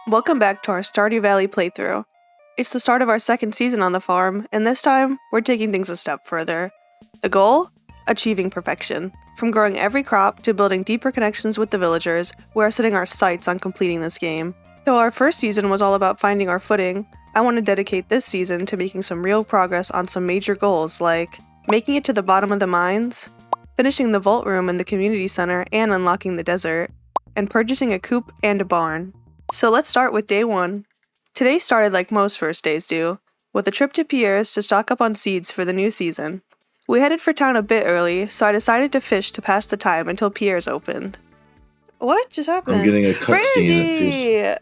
Welcome back to our Stardew Valley playthrough. It's the start of our second season on the farm, and this time, we're taking things a step further. The goal? Achieving perfection. From growing every crop to building deeper connections with the villagers, we are setting our sights on completing this game. Though our first season was all about finding our footing, I want to dedicate this season to making some real progress on some major goals like making it to the bottom of the mines, finishing the vault room in the community center and unlocking the desert, and purchasing a coop and a barn. So let's start with day 1. Today started like most first days do, with a trip to Pierre's to stock up on seeds for the new season. We headed for town a bit early, so I decided to fish to pass the time until Pierre's opened. What just happened? I'm getting a cutscene.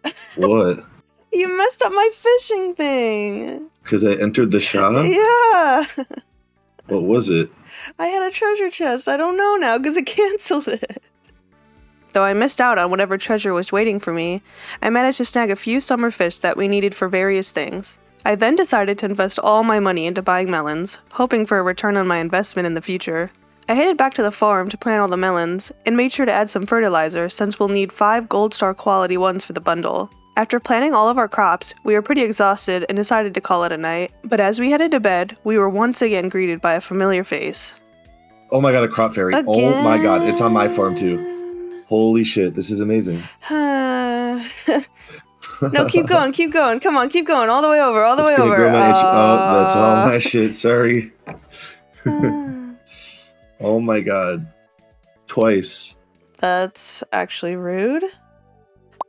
What? You messed up my fishing thing. Because I entered the shop? Yeah. What was it? I had a treasure chest. I don't know now because it canceled it. Though I missed out on whatever treasure was waiting for me, I managed to snag a few summer fish that we needed for various things. I then decided to invest all my money into buying melons, hoping for a return on my investment in the future. I headed back to the farm to plant all the melons, and made sure to add some fertilizer since we'll need 5 gold star quality ones for the bundle. After planting all of our crops, we were pretty exhausted and decided to call it a night, but as we headed to bed, we were once again greeted by a familiar face. Oh my god, a crop fairy. Again? Oh my god, it's on my farm too. Holy shit, this is amazing. No, keep going. Come on, keep going. All the way over, all the way over. Oh, that's all my shit, sorry. Oh my god. Twice. That's actually rude.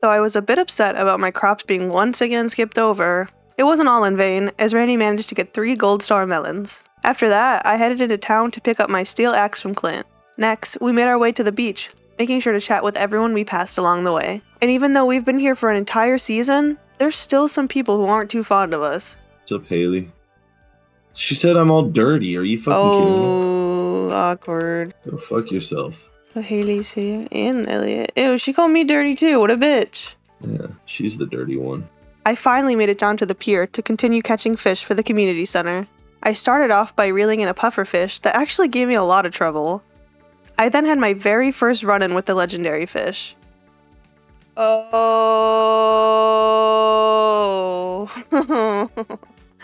Though I was a bit upset about my crops being once again skipped over, it wasn't all in vain, as Randy managed to get 3 gold star melons. After that, I headed into town to pick up my steel axe from Clint. Next, we made our way to the beach, making sure to chat with everyone we passed along the way. And even though we've been here for an entire season, there's still some people who aren't too fond of us. What's up, Haley? She said I'm all dirty. Are you fucking kidding me? Oh, awkward. Go fuck yourself. So Haley's here, and Elliot. Ew, she called me dirty too, what a bitch. Yeah, she's the dirty one. I finally made it down to the pier to continue catching fish for the community center. I started off by reeling in a puffer fish that actually gave me a lot of trouble. I then had my very first run-in with the legendary fish. Oh.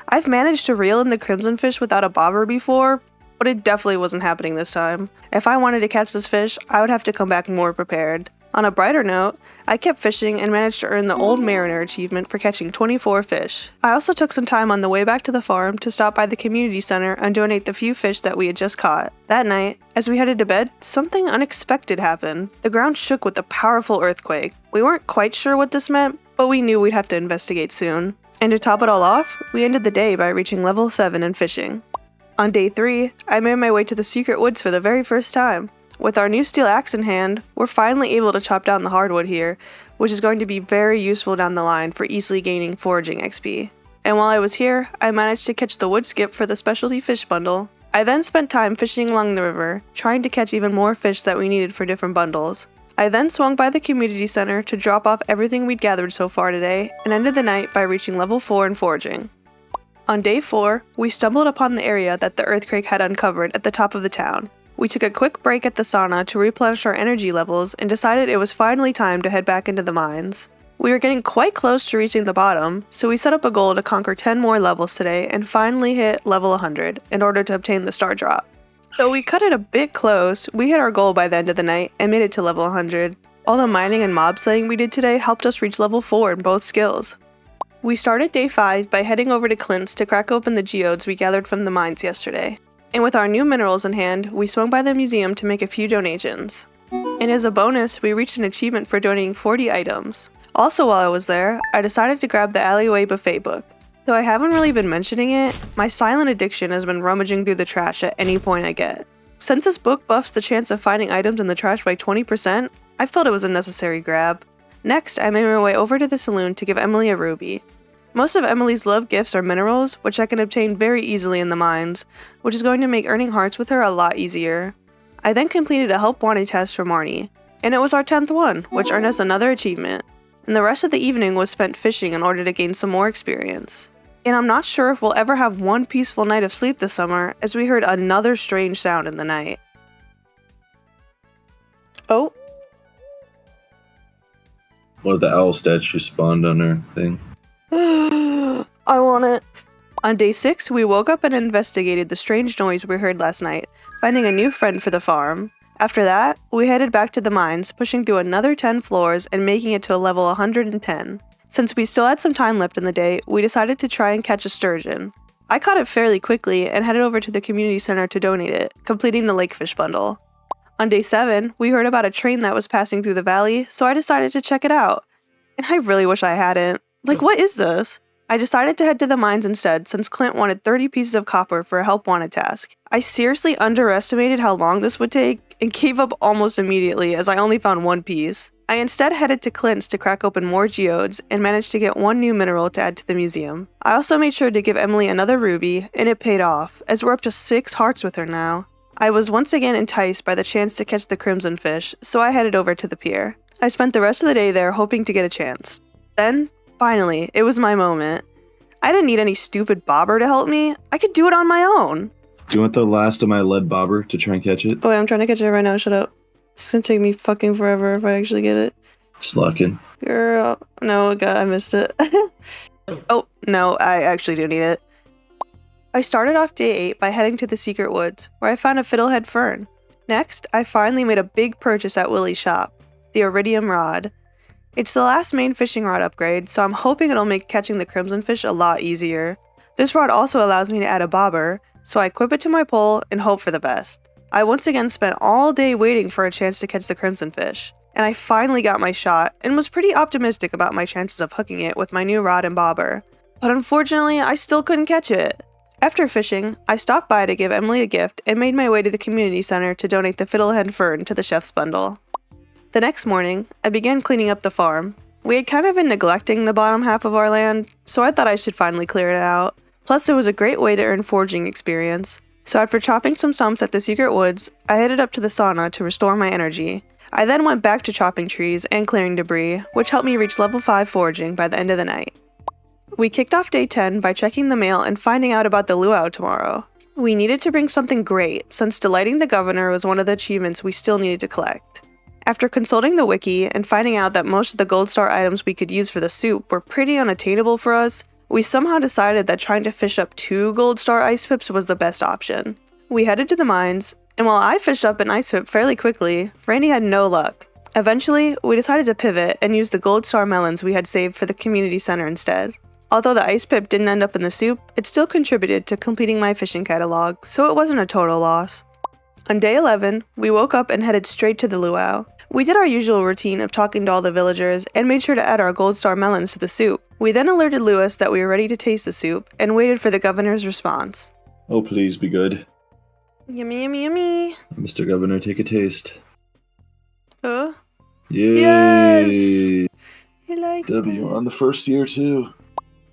I've managed to reel in the crimson fish without a bobber before, but it definitely wasn't happening this time. If I wanted to catch this fish, I would have to come back more prepared. On a brighter note, I kept fishing and managed to earn the Old Mariner achievement for catching 24 fish. I also took some time on the way back to the farm to stop by the community center and donate the few fish that we had just caught. That night, as we headed to bed, something unexpected happened. The ground shook with a powerful earthquake. We weren't quite sure what this meant, but we knew we'd have to investigate soon. And to top it all off, we ended the day by reaching level 7 in fishing. On day 3, I made my way to the secret woods for the very first time. With our new steel axe in hand, we're finally able to chop down the hardwood here, which is going to be very useful down the line for easily gaining foraging XP. And while I was here, I managed to catch the wood skip for the specialty fish bundle. I then spent time fishing along the river, trying to catch even more fish that we needed for different bundles. I then swung by the community center to drop off everything we'd gathered so far today, and ended the night by reaching level 4 in foraging. On day 4, we stumbled upon the area that the earthquake had uncovered at the top of the town. We took a quick break at the sauna to replenish our energy levels and decided it was finally time to head back into the mines. We were getting quite close to reaching the bottom, so we set up a goal to conquer 10 more levels today and finally hit level 100 in order to obtain the star drop. Though we cut it a bit close, we hit our goal by the end of the night and made it to level 100. All the mining and mob slaying we did today helped us reach level 4 in both skills. We started day 5 by heading over to Clint's to crack open the geodes we gathered from the mines yesterday. And with our new minerals in hand, we swung by the museum to make a few donations. And as a bonus, we reached an achievement for donating 40 items. Also while I was there, I decided to grab the alleyway buffet book. Though I haven't really been mentioning it, my silent addiction has been rummaging through the trash at any point I get. Since this book buffs the chance of finding items in the trash by 20%, I felt it was a necessary grab. Next, I made my way over to the saloon to give Emily a ruby. Most of Emily's love gifts are minerals, which I can obtain very easily in the mines, which is going to make earning hearts with her a lot easier. I then completed a help wanted test for Marnie, and it was our 10th one, which earned us another achievement. And the rest of the evening was spent fishing in order to gain some more experience. And I'm not sure if we'll ever have one peaceful night of sleep this summer, as we heard another strange sound in the night. Oh. One of the owl statues spawned on her thing. I want it. On day 6, we woke up and investigated the strange noise we heard last night, finding a new friend for the farm. After that, we headed back to the mines, pushing through another 10 floors and making it to a level 110. Since we still had some time left in the day, we decided to try and catch a sturgeon. I caught it fairly quickly and headed over to the community center to donate it, completing the lakefish bundle. On day 7, we heard about a train that was passing through the valley, so I decided to check it out. And I really wish I hadn't. Like, what is this? I decided to head to the mines instead since Clint wanted 30 pieces of copper for a help wanted task. I seriously underestimated how long this would take and gave up almost immediately as I only found 1 piece. I instead headed to Clint's to crack open more geodes and managed to get 1 new mineral to add to the museum. I also made sure to give Emily another ruby, and it paid off, as we're up to 6 hearts with her now. I was once again enticed by the chance to catch the crimson fish, so I headed over to the pier. I spent the rest of the day there hoping to get a chance. Then, finally, it was my moment. I didn't need any stupid bobber to help me. I could do it on my own. Do you want the last of my lead bobber to try and catch it? Oh, wait, I'm trying to catch it right now. Shut up. It's gonna take me fucking forever if I actually get it. Just lock in. Girl. No, God, I missed it. Oh, no, I actually do need it. I started off day 8 by heading to the secret woods, where I found a fiddlehead fern. Next, I finally made a big purchase at Willie's shop, the iridium rod. It's the last main fishing rod upgrade, so I'm hoping it'll make catching the crimson fish a lot easier. This rod also allows me to add a bobber, so I equip it to my pole and hope for the best. I once again spent all day waiting for a chance to catch the crimson fish, and I finally got my shot and was pretty optimistic about my chances of hooking it with my new rod and bobber. But unfortunately, I still couldn't catch it. After fishing, I stopped by to give Emily a gift and made my way to the community center to donate the fiddlehead fern to the chef's bundle. The next morning, I began cleaning up the farm. We had kind of been neglecting the bottom half of our land, so I thought I should finally clear it out. Plus, it was a great way to earn foraging experience. So after chopping some stumps at the secret woods, I headed up to the sauna to restore my energy. I then went back to chopping trees and clearing debris, which helped me reach level 5 foraging by the end of the night. We kicked off day 10 by checking the mail and finding out about the luau tomorrow. We needed to bring something great, since delighting the governor was one of the achievements we still needed to collect. After consulting the wiki and finding out that most of the gold star items we could use for the soup were pretty unattainable for us, we somehow decided that trying to fish up 2 gold star ice pips was the best option. We headed to the mines, and while I fished up an ice pip fairly quickly, Randy had no luck. Eventually, we decided to pivot and use the gold star melons we had saved for the community center instead. Although the ice pip didn't end up in the soup, it still contributed to completing my fishing catalog, so it wasn't a total loss. On day 11, we woke up and headed straight to the luau. We did our usual routine of talking to all the villagers and made sure to add our gold star melons to the soup. We then alerted Lewis that we were ready to taste the soup and waited for the governor's response. Oh, please be good. Yummy, yummy, yummy. Mr. Governor, take a taste. Huh? Yay! Yes! I like W that. on the first year, too.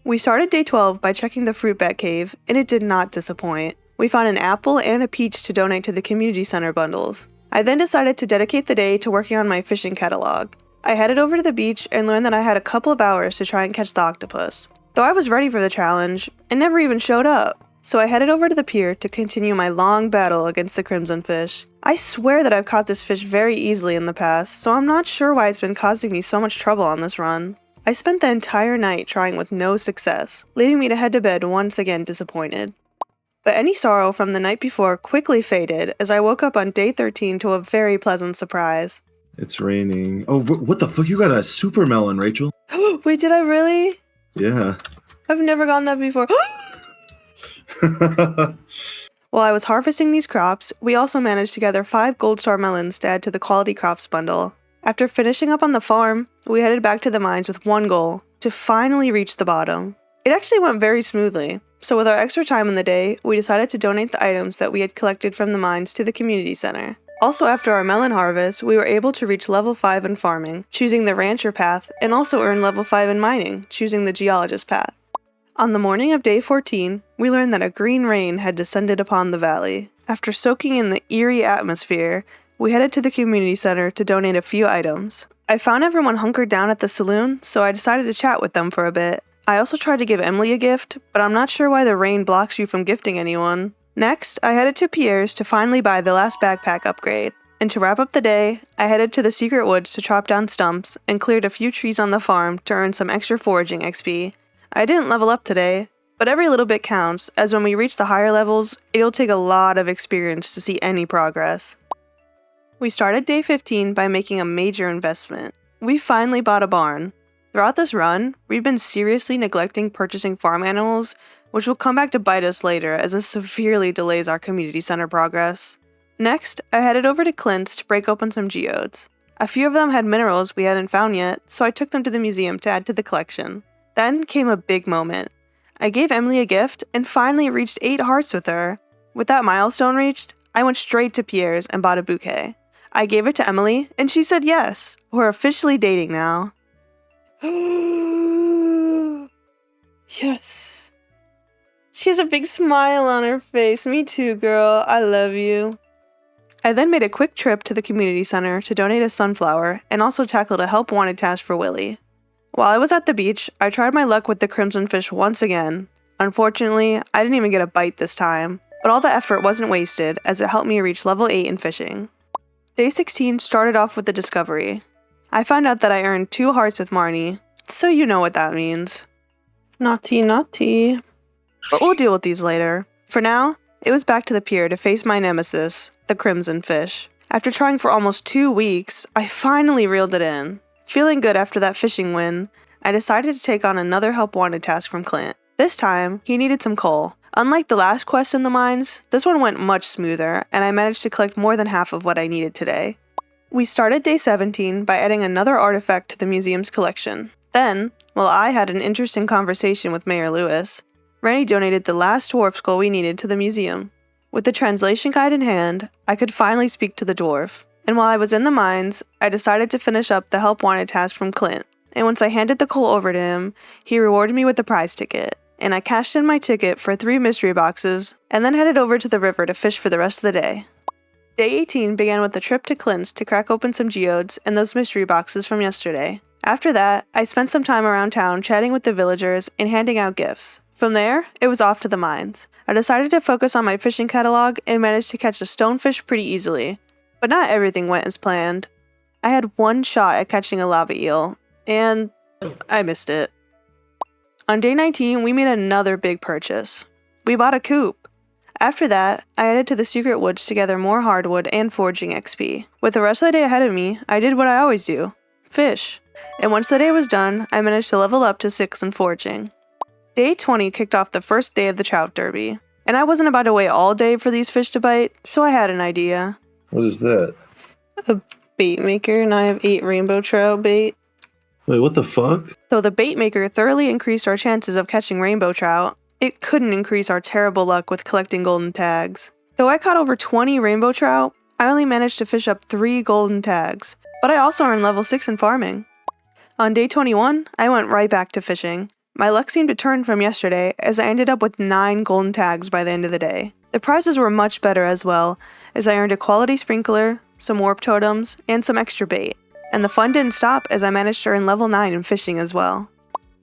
We started day 12 by checking the fruit bat cave, and it did not disappoint. We found an apple and a peach to donate to the community center bundles. I then decided to dedicate the day to working on my fishing catalog. I headed over to the beach and learned that I had a couple of hours to try and catch the octopus. Though I was ready for the challenge, it never even showed up. So I headed over to the pier to continue my long battle against the crimson fish. I swear that I've caught this fish very easily in the past, so I'm not sure why it's been causing me so much trouble on this run. I spent the entire night trying with no success, leaving me to head to bed once again disappointed. But any sorrow from the night before quickly faded as I woke up on day 13 to a very pleasant surprise. It's raining. Oh, what the fuck? You got a super melon, Rachel. Wait, did I really? Yeah. I've never gotten that before. While I was harvesting these crops, we also managed to gather 5 gold star melons to add to the quality crops bundle. After finishing up on the farm, we headed back to the mines with one goal, to finally reach the bottom. It actually went very smoothly, so with our extra time in the day, we decided to donate the items that we had collected from the mines to the community center. Also, after our melon harvest, we were able to reach level 5 in farming, choosing the rancher path, and also earn level 5 in mining, choosing the geologist path. On the morning of day 14, we learned that a green rain had descended upon the valley. After soaking in the eerie atmosphere, we headed to the community center to donate a few items. I found everyone hunkered down at the saloon, so I decided to chat with them for a bit. I also tried to give Emily a gift, but I'm not sure why the rain blocks you from gifting anyone. Next, I headed to Pierre's to finally buy the last backpack upgrade. And to wrap up the day, I headed to the secret woods to chop down stumps and cleared a few trees on the farm to earn some extra foraging XP. I didn't level up today, but every little bit counts, as when we reach the higher levels, it'll take a lot of experience to see any progress. We started day 15 by making a major investment. We finally bought a barn. Throughout this run, we've been seriously neglecting purchasing farm animals, which will come back to bite us later as this severely delays our community center progress. Next, I headed over to Clint's to break open some geodes. A few of them had minerals we hadn't found yet, so I took them to the museum to add to the collection. Then came a big moment. I gave Emily a gift and finally reached 8 hearts with her. With that milestone reached, I went straight to Pierre's and bought a bouquet. I gave it to Emily, and she said yes. We're officially dating now. Yes. She has a big smile on her face. Me too, girl. I love you. I then made a quick trip to the community center to donate a sunflower and also tackled a help wanted task for Willie. While I was at the beach, I tried my luck with the crimson fish once again. Unfortunately, I didn't even get a bite this time, but all the effort wasn't wasted as it helped me reach level 8 in fishing. Day 16 started off with the discovery. I found out that I earned 2 hearts with Marnie, so you know what that means. Naughty, naughty. But we'll deal with these later. For now, it was back to the pier to face my nemesis, the crimson fish. After trying for almost 2 weeks, I finally reeled it in. Feeling good after that fishing win, I decided to take on another help wanted task from Clint. This time, he needed some coal. Unlike the last quest in the mines, this one went much smoother, and I managed to collect more than half of what I needed today. We started day 17 by adding another artifact to the museum's collection. Then, while I had an interesting conversation with Mayor Lewis, Randy donated the last dwarf skull we needed to the museum. With the translation guide in hand, I could finally speak to the dwarf. And while I was in the mines, I decided to finish up the help wanted task from Clint. And once I handed the coal over to him, he rewarded me with the prize ticket. And I cashed in my ticket for 3 mystery boxes, and then headed over to the river to fish for the rest of the day. Day 18 began with a trip to Clint's to crack open some geodes and those mystery boxes from yesterday. After that, I spent some time around town chatting with the villagers and handing out gifts. From there, it was off to the mines. I decided to focus on my fishing catalog and managed to catch a stonefish pretty easily. But not everything went as planned. I had 1 shot at catching a lava eel, and I missed it. On day 19, we made another big purchase. We bought a coop. After that, I headed to the secret woods to gather more hardwood and foraging XP. With the rest of the day ahead of me, I did what I always do: fish. And once the day was done, I managed to level up to 6 in foraging. Day 20 kicked off the first day of the trout derby, and I wasn't about to wait all day for these fish to bite, so I had an idea. What is that? A bait maker, and I have 8 rainbow trout bait. Wait, what the fuck? Though the bait maker thoroughly increased our chances of catching rainbow trout, it couldn't increase our terrible luck with collecting golden tags. Though I caught over 20 rainbow trout, I only managed to fish up 3 golden tags, but I also earned level 6 in farming. On day 21, I went right back to fishing. My luck seemed to turn from yesterday as I ended up with 9 golden tags by the end of the day. The prizes were much better as well, as I earned a quality sprinkler, some warp totems, and some extra bait. And the fun didn't stop as I managed to earn level 9 in fishing as well.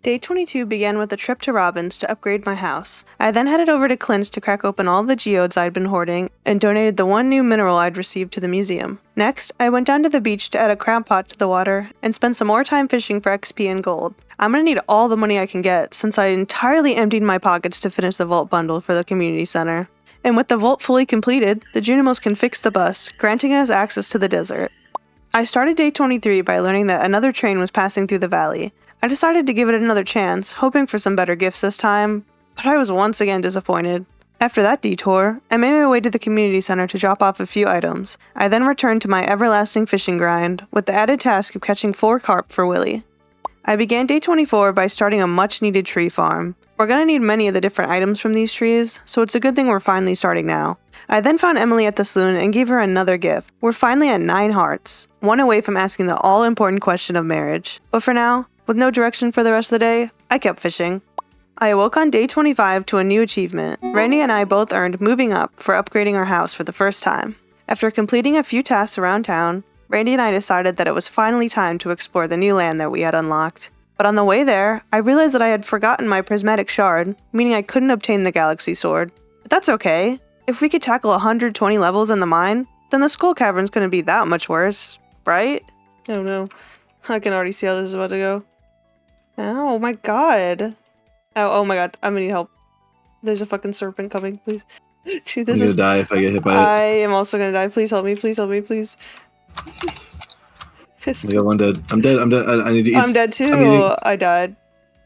Day 22 began with a trip to Robin's to upgrade my house. I then headed over to Clint's to crack open all the geodes I'd been hoarding and donated the 1 new mineral I'd received to the museum. Next, I went down to the beach to add a crab pot to the water and spent some more time fishing for XP and gold. I'm gonna need all the money I can get since I entirely emptied my pockets to finish the vault bundle for the community center. And with the vault fully completed, the Junimos can fix the bus, granting us access to the desert. I started day 23 by learning that another train was passing through the valley. I decided to give it another chance, hoping for some better gifts this time, but I was once again disappointed. After that detour, I made my way to the community center to drop off a few items. I then returned to my everlasting fishing grind, with the added task of catching 4 carp for Willie. I began day 24 by starting a much-needed tree farm. We're gonna need many of the different items from these trees, so it's a good thing we're finally starting now. I then found Emily at the saloon and gave her another gift. We're finally at 9 hearts, 1 away from asking the all-important question of marriage. But for now, with no direction for the rest of the day, I kept fishing. I awoke on day 25 to a new achievement. Randy and I both earned moving up for upgrading our house for the first time. After completing a few tasks around town, Randy and I decided that it was finally time to explore the new land that we had unlocked. But on the way there, I realized that I had forgotten my prismatic shard, meaning I couldn't obtain the galaxy sword. But that's okay. If we could tackle 120 levels in the mine, then the Skull Cavern's gonna be that much worse, right? Oh no. I can already see how this is about to go. Oh my god. Oh my god, I'm gonna need help. There's a fucking serpent coming, please. Dude, this I'm gonna die if I get hit by it. I am also gonna die. Please help me, please help me, please. I got one dead. I'm dead. I need to eat. I'm dead too. I died.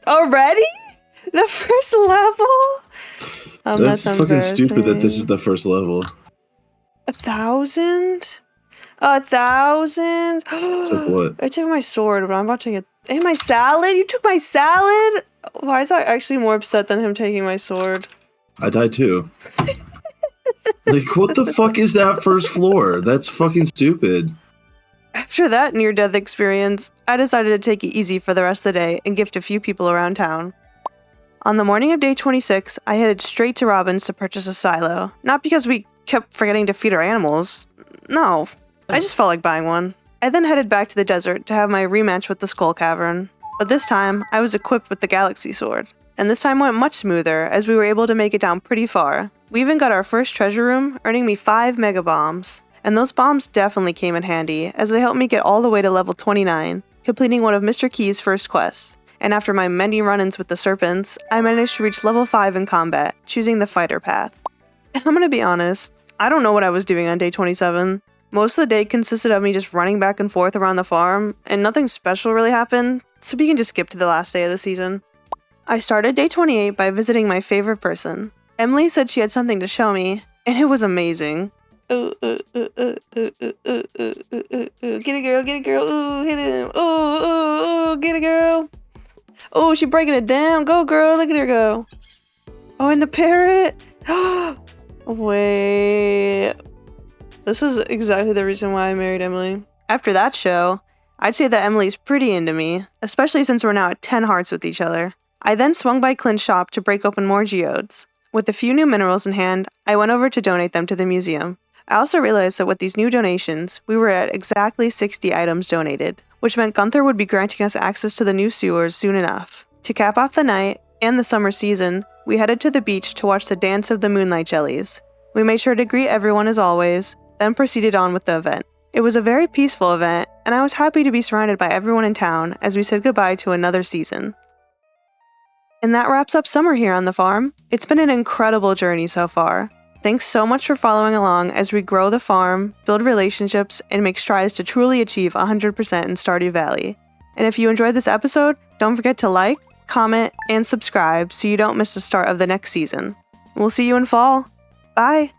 Already? The first level? That's fucking stupid that this is the first level. 1,000? 1,000? Took what? I took my sword, but I'm about to get... Hey, my salad? You took my salad? Why is I actually more upset than him taking my sword? I died too. Like, what the fuck is that first floor? That's fucking stupid. After that near-death experience, I decided to take it easy for the rest of the day and gift a few people around town. On the morning of day 26, I headed straight to Robin's to purchase a silo. Not because we kept forgetting to feed our animals. No, I just felt like buying one. I then headed back to the desert to have my rematch with the Skull Cavern. But this time, I was equipped with the Galaxy Sword. And this time went much smoother, as we were able to make it down pretty far. We even got our first treasure room, earning me 5 mega bombs. And those bombs definitely came in handy, as they helped me get all the way to level 29, completing one of Mr. Key's first quests. And after my many run-ins with the serpents, I managed to reach level 5 in combat, choosing the fighter path. And I'm gonna be honest, I don't know what I was doing on day 27. Most of the day consisted of me just running back and forth around the farm, and nothing special really happened, so we can just skip to the last day of the season. I started day 28 by visiting my favorite person. Emily said she had something to show me, and it was amazing. Get it girl, ooh, hit him, ooh, get it girl. Oh, she breaking it down, go girl, look at her go. Oh, and the parrot. Wait. This is exactly the reason why I married Emily. After that show, I'd say that Emily's pretty into me, especially since we're now at 10 hearts with each other. I then swung by Clint's shop to break open more geodes. With a few new minerals in hand, I went over to donate them to the museum. I also realized that with these new donations, we were at exactly 60 items donated, which meant Gunther would be granting us access to the new sewers soon enough. To cap off the night, and the summer season, we headed to the beach to watch the Dance of the Moonlight Jellies. We made sure to greet everyone as always, then proceeded on with the event. It was a very peaceful event, and I was happy to be surrounded by everyone in town as we said goodbye to another season. And that wraps up summer here on the farm. It's been an incredible journey so far. Thanks so much for following along as we grow the farm, build relationships, and make strides to truly achieve 100% in Stardew Valley. And if you enjoyed this episode, don't forget to like, comment, and subscribe so you don't miss the start of the next season. We'll see you in fall. Bye!